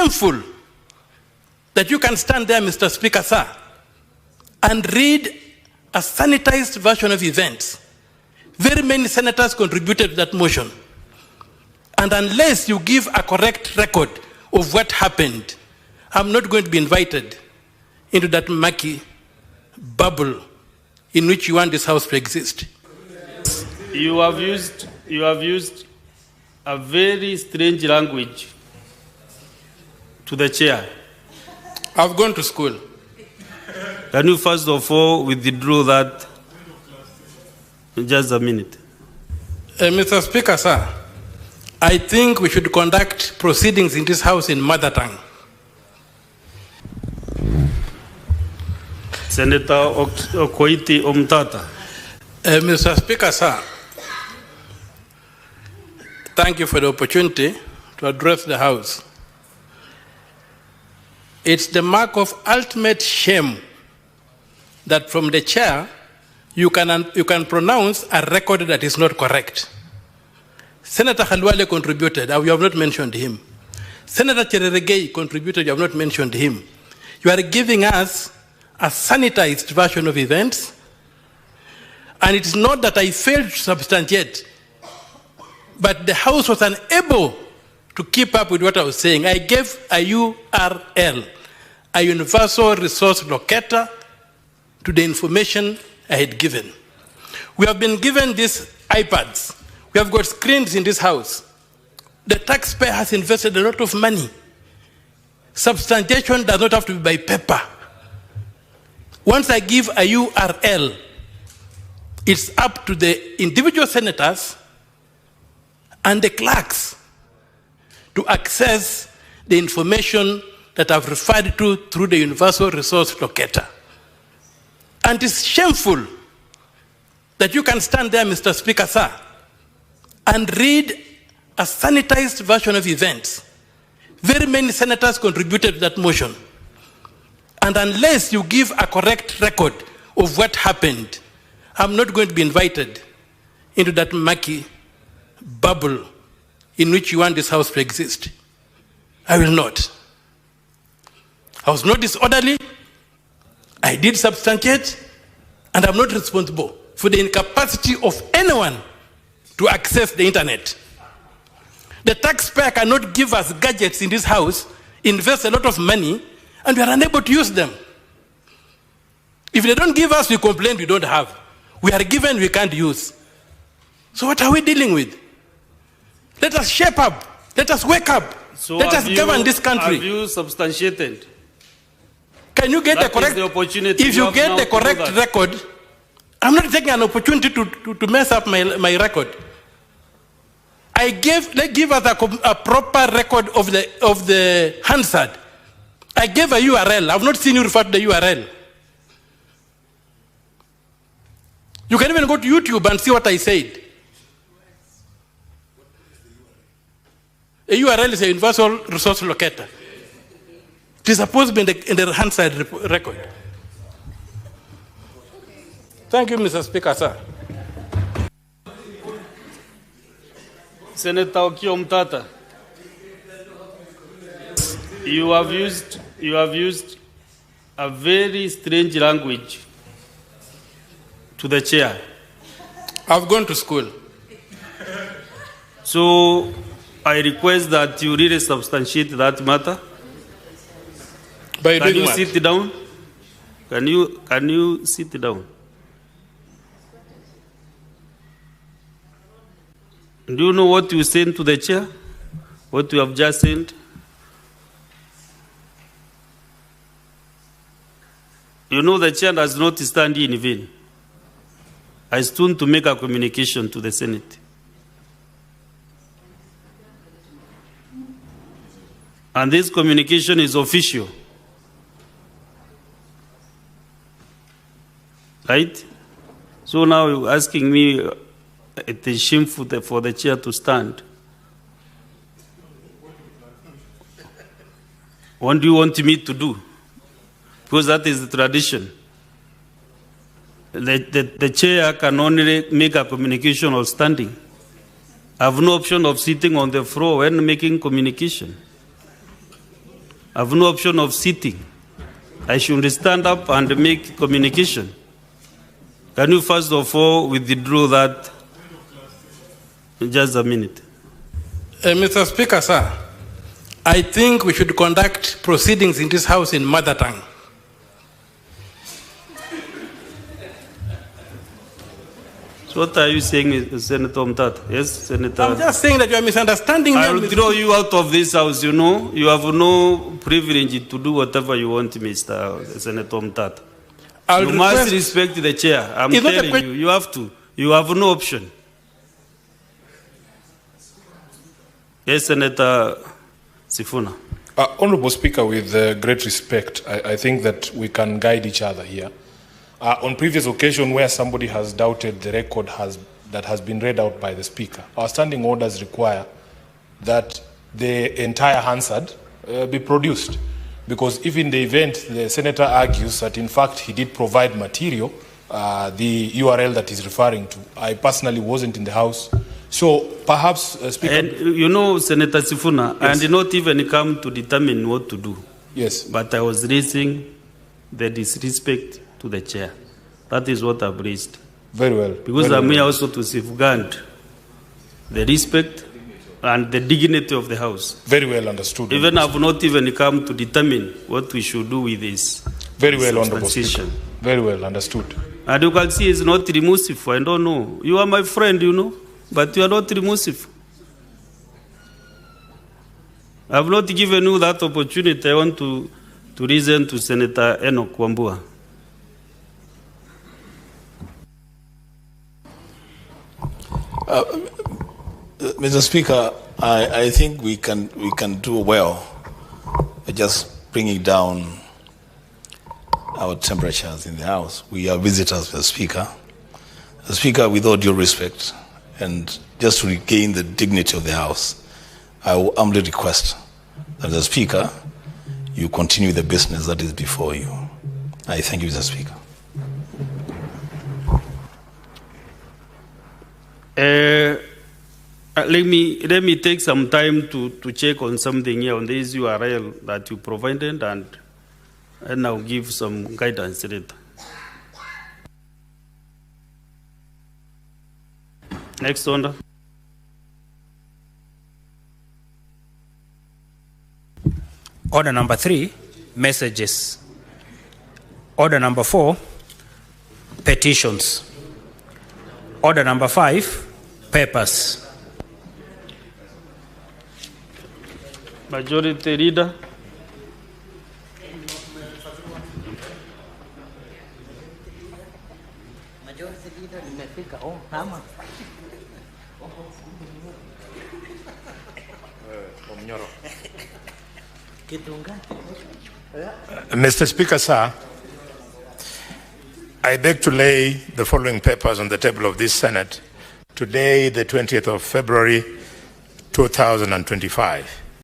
shameful that you can stand there, Mr. Speaker, sir, and read a sanitized version of events. Very many senators contributed to that motion. And unless you give a correct record of what happened, I'm not going to be invited into that murky bubble in which you want this house to exist. You have used a very strange language to the chair. I've gone to school. Can you first of all withdraw that? Just a minute. Mr. Speaker, sir, I think we should conduct proceedings in this house in mother tongue. Senator Omtatah. Mr. Speaker, sir, thank you for the opportunity to address the House. It's the mark of ultimate shame that from the chair you can pronounce a record that is not correct. Senator Khalwale contributed, you have not mentioned him. Senator Chereregei contributed, you have not mentioned him. You are giving us a sanitized version of events, and it's not that I failed to substantiate, but the House was unable to keep up with what I was saying. I gave a URL, a universal resource locator, to the information I had given. We have been given these iPads. We have got screens in this house. The taxpayer has invested a lot of money. Substantiation does not have to be by paper. Once I give a URL, it's up to the individual senators and the clerks to access the information that I've referred to through the universal resource locator. And it's shameful that you can stand there, Mr. Speaker, sir, and read a sanitized version of events. Very many senators contributed to that motion. And unless you give a correct record of what happened, I'm not going to be invited into that murky bubble in which you want this house to exist. I will not. I was not disorderly. I did substantiate, and I'm not responsible for the incapacity of anyone to access the internet. The taxpayer cannot give us gadgets in this house, invest a lot of money, and we are unable to use them. If they don't give us, we complain we don't have. We are given, we can't use. So what are we dealing with? Let us shape up. Let us wake up. So let us govern this country. Have you substantiated? Can you get the correct? If you get the correct record, I'm not taking an opportunity to mess up my record. Let's give us a proper record of the Hansard. I gave a URL. I've not seen you refer to the URL. You can even go to YouTube and see what I said. A URL is a universal resource locator. It is supposed to be in the Hansard record. Thank you, Mr. Speaker, sir. Senator Okiya, you have used a very strange language to the chair. I've gone to school. So I request that you really substantiate that matter. By Can doing you what? sit down? Can you sit down? Do you know what you sent to the chair? What you have just sent? You know the chair does not stand in vain. I stood to make a communication to the Senate. And this communication is official. Right? So now you're asking me, it is shameful for the chair to stand. What do you want me to do? Because that is the tradition. The chair can only make a communication or standing. I have no option of sitting on the floor when making communication. I have no option of sitting. I should stand up and make communication. Can you first of all withdraw that? Just a minute. Mr. Speaker, sir, I think we should conduct proceedings in this house in mother tongue. So what are you saying, Senator Omtatah? Yes, Senator. I'm just saying that you are misunderstanding me. I will throw you out of this house, you know. You have no privilege to do whatever you want, Mr. Senator Omtatah. You must respect the chair. I'm telling you, you have to. You have no option. Yes, Senator Sifuna. Honorable Speaker, with great respect, I think that we can guide each other here. On previous occasion where somebody has doubted the record that has been read out by the Speaker, our standing orders require that the entire Hansard be produced. Because if in the event the Senator argues that in fact he did provide material, the URL that he's referring to, I personally wasn't in the House. So perhaps, Speaker... And you know, Senator Sifuna, yes. I did not even come to determine what to do. Yes. But I was raising the disrespect to the chair. That is what I've raised. Very well. Because I'm here also to safeguard the respect and the dignity of the House. Very well understood. Even I've not even come to determine what we should do with this. Very well, Honorable Speaker. Very well understood. And you can see it's not remossive. I don't know. You are my friend, you know, but you are not remossive. I have not given you that opportunity. I want to reason to Senator Enoch Wambua. Mr. Speaker, I think we can do well just bringing down our temperatures in the House. We are visitors, Mr. Speaker. Mr. Speaker, with all due respect, and just to regain the dignity of the House, I will humbly request that, Mr. Speaker, you continue the business that is before you. I thank you, Mr. Speaker. Let me take some time to check on something here on this URL that you provided, and I'll give some guidance later. Next order. Order number 3, messages. Order number 4, petitions. Order number 5, papers. Majority Leader. Majority Leader nimefika. Oh, hama. Mr. Speaker, sir, I beg to lay the following papers on the table of this Senate today, the 20th of February, 2025.